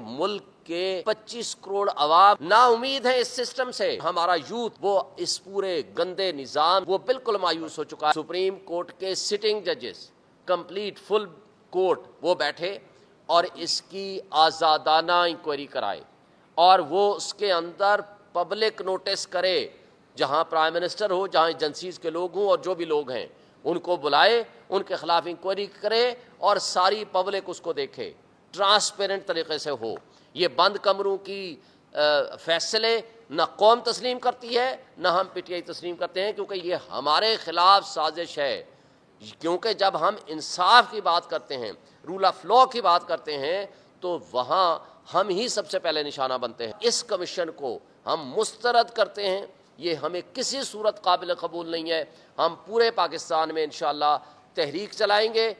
ملک کے 25 کروڑ عوام نا امید ہے اس سسٹم سے. ہمارا یوتھ وہ اس پورے گندے نظام وہ بالکل مایوس ہو چکا ہے. سپریم کورٹ کے سٹنگ ججز کمپلیٹ فل کورٹ وہ بیٹھے اور اس کی آزادانہ انکوائری کرائے اور وہ اس کے اندر پبلک نوٹس کرے. جہاں پرائم منسٹر ہو, جہاں ایجنسیز کے لوگ ہوں اور جو بھی لوگ ہیں ان کو بلائے, ان کے خلاف انکوائری کرے اور ساری پبلک اس کو دیکھے, ٹرانسپیرنٹ طریقے سے ہو. یہ بند کمروں کی فیصلے نہ قوم تسلیم کرتی ہے نہ ہم پی ٹی آئی تسلیم کرتے ہیں, کیونکہ یہ ہمارے خلاف سازش ہے. کیونکہ جب ہم انصاف کی بات کرتے ہیں, رول آف لا کی بات کرتے ہیں, تو وہاں ہم ہی سب سے پہلے نشانہ بنتے ہیں. اس کمیشن کو ہم مسترد کرتے ہیں. یہ ہمیں کسی صورت قابل قبول نہیں ہے. ہم پورے پاکستان میں انشاءاللہ تحریک چلائیں گے,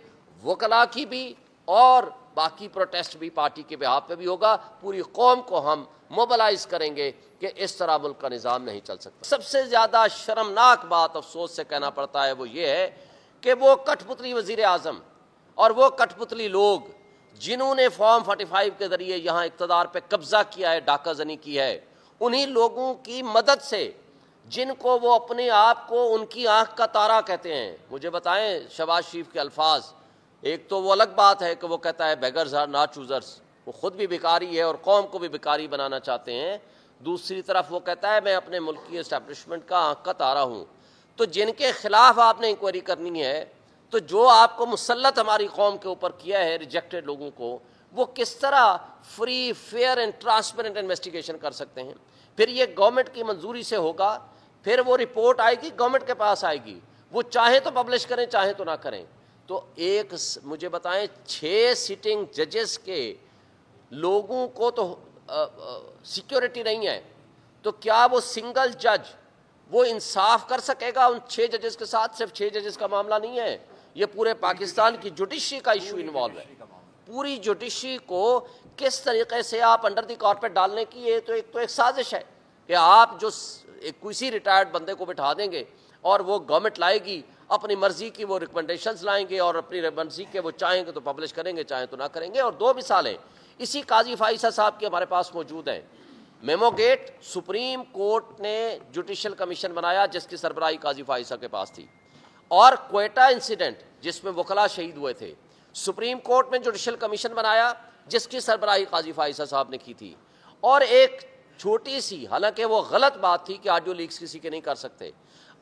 وکلاء کی بھی اور باقی پروٹیسٹ بھی پارٹی کے بہاف پہ بھی ہوگا. پوری قوم کو ہم موبلائز کریں گے کہ اس طرح ملک کا نظام نہیں چل سکتا. سب سے زیادہ شرمناک بات افسوس سے کہنا پڑتا ہے وہ یہ ہے کہ وہ کٹھ پتلی وزیر اعظم اور وہ کٹھ پتلی لوگ جنہوں نے فارم 45 کے ذریعے یہاں اقتدار پہ قبضہ کیا ہے, ڈاکہ زنی کی ہے, انہی لوگوں کی مدد سے جن کو وہ اپنے آپ کو ان کی آنکھ کا تارا کہتے ہیں. مجھے بتائیں شہباز شریف کے الفاظ, ایک تو وہ الگ بات ہے کہ وہ کہتا ہے بیگرز آر ناٹ چوزرز, وہ خود بھی بھکاری ہے اور قوم کو بھی بھکاری بنانا چاہتے ہیں. دوسری طرف وہ کہتا ہے میں اپنے ملک کی اسٹیبلشمنٹ کا آنکھ کا تارا ہوں. تو جن کے خلاف آپ نے انکوائری کرنی ہے, تو جو آپ کو مسلط ہماری قوم کے اوپر کیا ہے ریجیکٹڈ لوگوں کو, وہ کس طرح free fair and transparent investigation کر سکتے ہیں؟ پھر یہ گورنمنٹ کی منظوری سے ہوگا, پھر وہ رپورٹ آئے گی گورنمنٹ کے پاس آئے گی, وہ چاہیں تو پبلش کریں چاہیں تو نہ کریں. تو ایک مجھے بتائیں 6 سٹنگ ججز کے لوگوں کو تو سیکیورٹی نہیں ہے, تو کیا وہ سنگل جج وہ انصاف کر سکے گا ان 6 ججز کے ساتھ؟ صرف 6 ججز کا معاملہ نہیں ہے, یہ پورے پاکستان کی جوڈیشری کا ایشو انوالو ہے. پوری جوڈیشری کو کس طریقے سے آپ انڈر دی کارپیٹ ڈالنے کی یہ تو ایک سازش ہے کہ آپ جو کسی ریٹائرڈ بندے کو بٹھا دیں گے اور وہ گورنمنٹ لائے گی اپنی مرضی کی, وہ ریکمنڈیشنز لائیں گے اور اپنی مرضی کے وہ چاہیں گے تو پبلش کریں گے چاہیں تو نہ کریں گے. اور 2 مثالیں اسی قاضی فائزہ صاحب کی ہمارے پاس موجود ہیں. میمو گیٹ سپریم کورٹ نے جوڈیشل کمیشن بنایا جس کی سربراہی قاضی فائزہ کے پاس تھی, اور کوئٹہ انسیڈنٹ جس میں وکلاء شہید ہوئے تھے, سپریم کورٹ میں جوڈیشل کمیشن بنایا جس کی سربراہی قاضی فائزہ صاحب نے کی تھی. اور ایک چھوٹی سی, حالانکہ وہ غلط بات تھی کہ آڈیو لیکس کسی کے نہیں کر سکتے,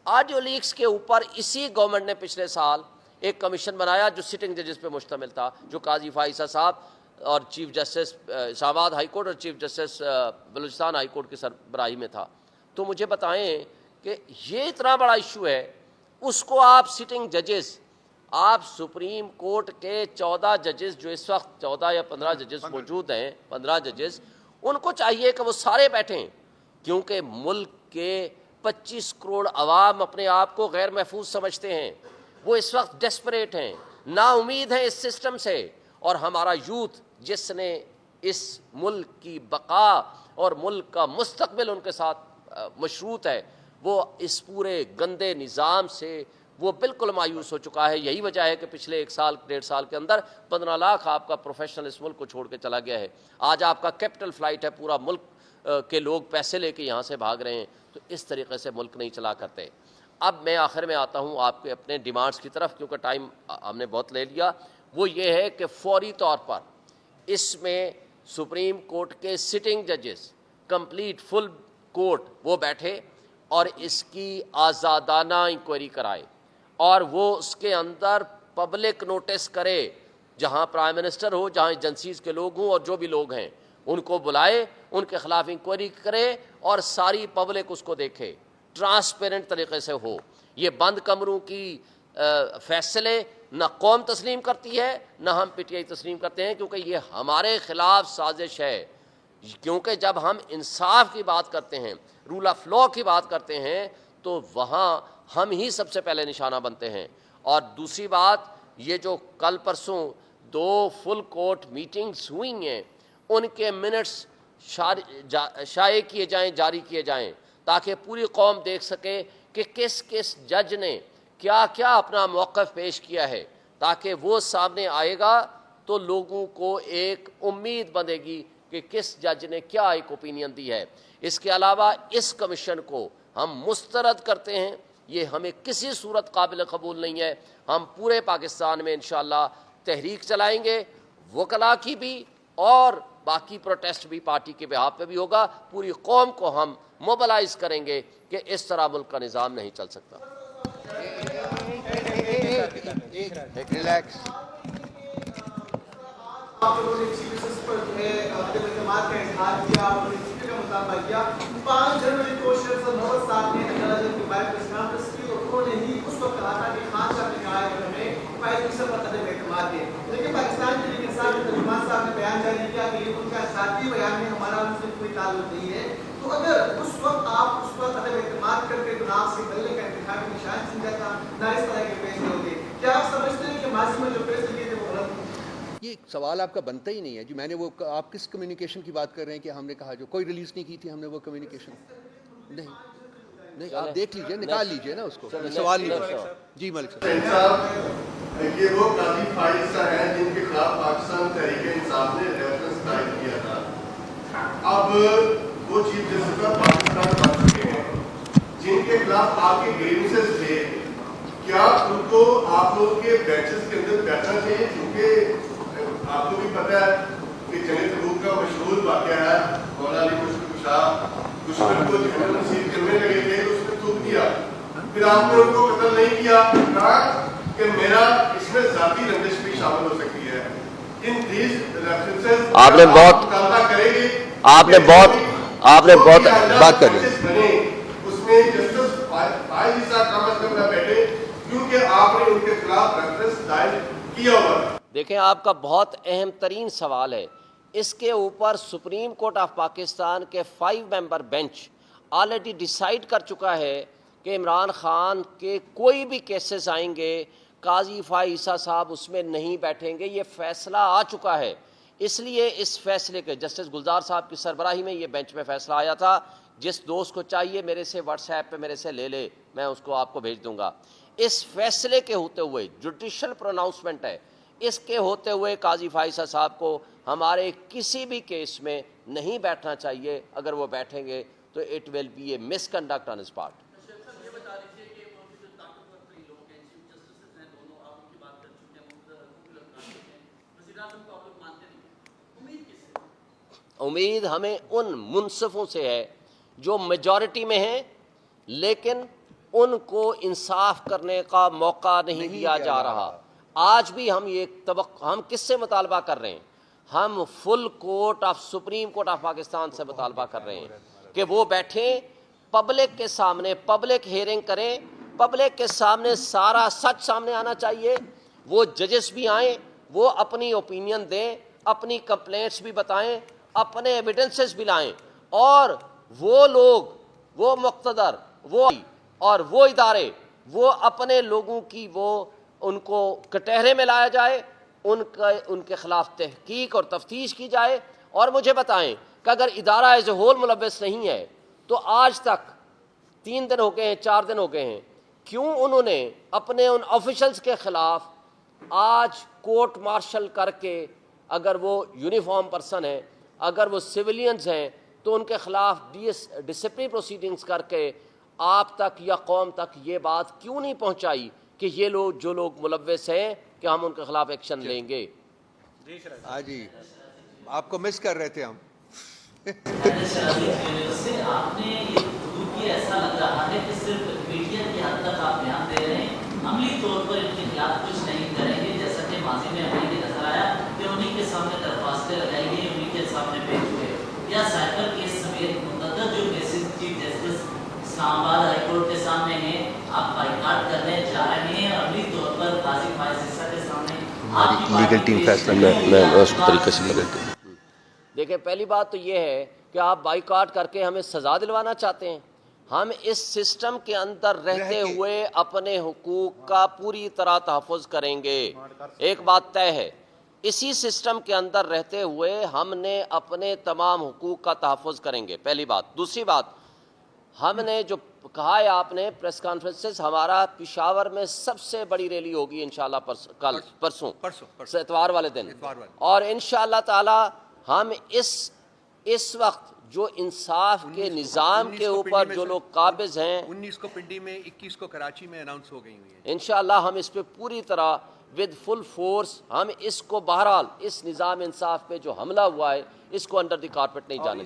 آڈیو لیکس کے اوپر اسی گورنمنٹ نے پچھلے سال ایک کمیشن بنایا جو سٹنگ ججز پہ مشتمل تھا, جو قاضی فائزہ صاحب اور چیف جسٹس اسلام آباد ہائی کورٹ اور chief justice Balochistan high court کی سربراہی میں تھا. تو مجھے بتائیں کہ یہ اتنا بڑا ایشو ہے, اس کو آپ سٹنگ ججز, آپ سپریم کورٹ کے 14 ججز جو اس وقت 14 یا 15 ججز موجود ہیں, 15 ججز, ان کو چاہیے کہ وہ سارے بیٹھیں, کیونکہ ملک کے 25 کروڑ عوام اپنے آپ کو غیر محفوظ سمجھتے ہیں. وہ اس وقت ڈیسپریٹ ہیں, نا امید ہیں اس سسٹم سے, اور ہمارا یوتھ جس نے اس ملک کی بقا اور ملک کا مستقبل ان کے ساتھ مشروط ہے, وہ اس پورے گندے نظام سے وہ بالکل مایوس ہو چکا ہے. یہی وجہ ہے کہ پچھلے 1 سال 1.5 سال کے اندر 15 لاکھ آپ کا پروفیشنل اس ملک کو چھوڑ کے چلا گیا ہے. آج آپ کا کیپٹل فلائٹ ہے, پورا ملک کے لوگ پیسے لے کے یہاں سے بھاگ رہے ہیں. تو اس طریقے سے ملک نہیں چلا کرتے. اب میں آخر میں آتا ہوں آپ کے اپنے ڈیمانڈز کی طرف, کیونکہ ٹائم ہم نے بہت لے لیا. وہ یہ ہے کہ فوری طور پر اس میں سپریم کورٹ کے سٹنگ ججز کمپلیٹ فل کورٹ وہ بیٹھے اور اس کی آزادانہ انکوائری کرائے اور وہ اس کے اندر پبلک نوٹس کرے. جہاں پرائم منسٹر ہو, جہاں ایجنسیز کے لوگ ہوں اور جو بھی لوگ ہیں ان کو بلائے, ان کے خلاف انکوائری کرے اور ساری پبلک اس کو دیکھے, ٹرانسپیرنٹ طریقے سے ہو. یہ بند کمروں کی فیصلے نہ قوم تسلیم کرتی ہے نہ ہم پی ٹی آئی تسلیم کرتے ہیں, کیونکہ یہ ہمارے خلاف سازش ہے. کیونکہ جب ہم انصاف کی بات کرتے ہیں, رول آف لا کی بات کرتے ہیں, تو وہاں ہم ہی سب سے پہلے نشانہ بنتے ہیں. اور دوسری بات, یہ جو کل پرسوں 2 فل کورٹ میٹنگز ہوئی ہیں, ان کے منٹس شائع کیے جائیں, جاری کیے جائیں, تاکہ پوری قوم دیکھ سکے کہ کس کس جج نے کیا کیا اپنا موقف پیش کیا ہے, تاکہ وہ سامنے آئے گا تو لوگوں کو ایک امید بندھے گی کہ کس جج نے کیا ایک اوپینین دی ہے۔ اس کے علاوہ اس کمیشن کو ہم مسترد کرتے ہیں، یہ ہمیں کسی صورت قابل قبول نہیں ہے۔ ہم پورے پاکستان میں انشاءاللہ تحریک چلائیں گے، وکلاء کی بھی اور باقی پروٹیسٹ بھی پارٹی کے بہاف پہ بھی ہوگا۔ پوری قوم کو ہم موبلائز کریں گے کہ اس طرح ملک کا نظام نہیں چل سکتا۔ ریلیکس۔ آپ لوگوں نے چیف جسٹس پر جو ہے عدم اعتماد کا اظہار کیا اور اسپیکر کا مطالبہ کیا۔ 5 جنوری کو شیخ محمد صاحب نے عدالت کی بائیک پریس کانفرنس کی اور انہوں نے ہی اس وقت کہا تھا کہ خان صاحب نے کہا ہے کہ ہمیں فائز مصر پر عدم اعتماد ہے، لیکن پاکستان کے لیے انصاف ترجمان صاحب نے بیان جاری کیا کہ یہ ان کا ذاتی بیان ہے، ہمارا ان سے کوئی تعلق نہیں ہے۔ تو اگر اس وقت آپ اس پر عدم اعتماد کر کے گناہ سے بلنے کا انتخابی نشان سمجھا تھا نہ اس طرح کے فیصلے ہوتے، کیا آپ سمجھتے ہیں کہ ماضی میں جو فیصلے کیے تھے وہ غلط؟ یہ سوال آپ کا بنتا ہی نہیں ہے جی۔ میں نے وہ آپ کس کمیونیکیشن کی بات کر رہے ہیں کہ ہم نے کہا جو کوئی ریلیز نہیں کی تھی ہم نے وہ کمیونیکیشن نہیں آپ دیکھ لیجئے، نکال لیجئے نا اس کو، سوال نہیں۔ جی ملک صاحب، یہ وہ قاضی فائز صاحب ہیں جن کے خلاف پاکستان تحریک انصاف نے ریفرنس دائر کیا تھا، اب وہ چیف جسٹس آف پاکستان بن چکے ہیں، جن کے خلاف آپ کے گریوسز تھے، کیا ان کو آپ لوگ کے بینچز کے اندر بیٹھنا چاہیے؟ کیونکہ آپ کو بھی پتہ ہے کہ جنگ تبوک کا مشہور واقعہ ہے، مولا علی مشکل شاہ دشمن کو جہنم نصیب کرنے لگے تھے تو اس نے تھوک دیا، پھر آپ نے ان کو قتل نہیں کیا، کہا کہ میرا اس میں ذاتی رنجش بھی شامل ہو سکتی ہے۔ ان دیز ریفرنسز آپ نے بہت مطالبہ کریں گے، آپ نے بہت بات کر لیں۔ اس میں جسٹس فائز صاحب کم از کم نہ بیٹھے کیونکہ آپ نے ان کے خلاف ریفرنس دائر کیا ہوا ہے۔ دیکھیں، آپ کا بہت اہم ترین سوال ہے، اس کے اوپر سپریم کورٹ آف پاکستان کے 5 ممبر بینچ آلریڈی ڈیسائیڈ کر چکا ہے کہ عمران خان کے کوئی بھی کیسز آئیں گے قاضی فائز صاحب اس میں نہیں بیٹھیں گے، یہ فیصلہ آ چکا ہے۔ اس لیے اس فیصلے کے جسٹس گلزار صاحب کی سربراہی میں یہ بینچ میں فیصلہ آیا تھا۔ جس دوست کو چاہیے میرے سے واٹس ایپ پہ میرے سے لے لے، میں اس کو آپ کو بھیج دوں گا۔ اس فیصلے کے ہوتے ہوئے جوڈیشل پروناؤنسمنٹ ہے، اس کے ہوتے ہوئے قاضی فائز صاحب کو ہمارے کسی بھی کیس میں نہیں بیٹھنا چاہیے۔ اگر وہ بیٹھیں گے تو it will be a misconduct on his part. امید ہمیں ان منصفوں سے ہے جو میجورٹی میں ہیں لیکن ان کو انصاف کرنے کا موقع نہیں دیا جا رہا۔ آج بھی ہم ہم کس سے مطالبہ کر رہے ہیں؟ ہم full court of supreme court of Pakistan سے مطالبہ کر رہے ہیں کہ وہ بیٹھیں، پبلک کے سامنے پبلک ہیئرنگ کریں، پبلک کے سامنے سارا سچ سامنے آنا چاہیے۔ وہ ججز بھی آئیں، وہ اپنی اوپینین دیں، اپنی کمپلینٹس بھی بتائیں، اپنے ایویڈنسز بھی لائیں، اور وہ لوگ، وہ مقتدر، وہ ادارے، وہ اپنے لوگوں کی ان کو کٹہرے میں لایا جائے، ان کے خلاف تحقیق اور تفتیش کی جائے۔ اور مجھے بتائیں کہ اگر ادارہ ایز اے ہول ملوث نہیں ہے تو آج تک 3 دن ہو گئے ہیں، 4 دن ہو گئے ہیں، کیوں انہوں نے اپنے ان آفیشلز کے خلاف آج کورٹ مارشل کر کے، اگر وہ یونیفارم پرسن ہیں، اگر وہ سویلینز ہیں، تو ان کے خلاف ڈسپلن پروسیڈنگز کر کے آپ تک یا قوم تک یہ بات کیوں نہیں پہنچائی کہ یہ لوگ جو لوگ ملوث ہیں کہ ہم ان کے خلاف ایکشن لیں گے؟ ہاں جی، آپ کو مس کر رہے تھے ہم۔ آپ نے یہ ایسا لگ رہا ہے کہ صرف میڈیا کی حد تک آپ بیان دے رہے ہیں، عملی طور پر ان کے خلاف کچھ نہیں کریں گے، جیسا کہ ماضی میں ہمیں یہ نظر آیا کہ انہیں کے سامنے درخواستیں لگائی گئی، انہیں کے سامنے پیش ہوئے، یا سائبر کیس سمیت متعدد جو کیسز چیف جسٹس اسلام آباد ہائی کورٹ کے سامنے ہیں، آپ بائیکاٹ کرنے جا رہے ہیں، عملی طور پر قاضی فائز عیسیٰ کے سامنے لیگل ٹیم فیصلہ میں اس طریقے سے کرتے ہیں۔ دیکھیں، پہلی بات تو یہ ہے کہ آپ بائیکاٹ کر کے ہمیں سزا دلوانا چاہتے ہیں۔ ہم اس سسٹم کے اندر رہتے ہوئے اپنے حقوق کا پوری طرح تحفظ کریں گے۔ ایک بات طے ہے، اسی سسٹم کے اندر رہتے ہوئے ہم نے اپنے تمام حقوق کا تحفظ کریں گے، پہلی بات۔ دوسری بات، ہم نے جو کہا ہے آپ نے پریس کانفرنسز، ہمارا پشاور میں سب سے بڑی ریلی ہوگی انشاءاللہ پرسوں اتوار والے دن، اور انشاءاللہ تعالی ہم اس اس وقت جو انصاف کے نظام کے اوپر جو لوگ قابض ہیں 19 کو پنڈی میں 21 کو کراچی میں اناؤنس ہو گئی ہوئی ہیں. انشاءاللہ ہم اس پہ پوری طرح ود فل فورس ہم اس کو بہرحال اس نظام انصاف پہ جو حملہ ہوا ہے اس کو انڈر دی کارپیٹ نہیں جانے دیں.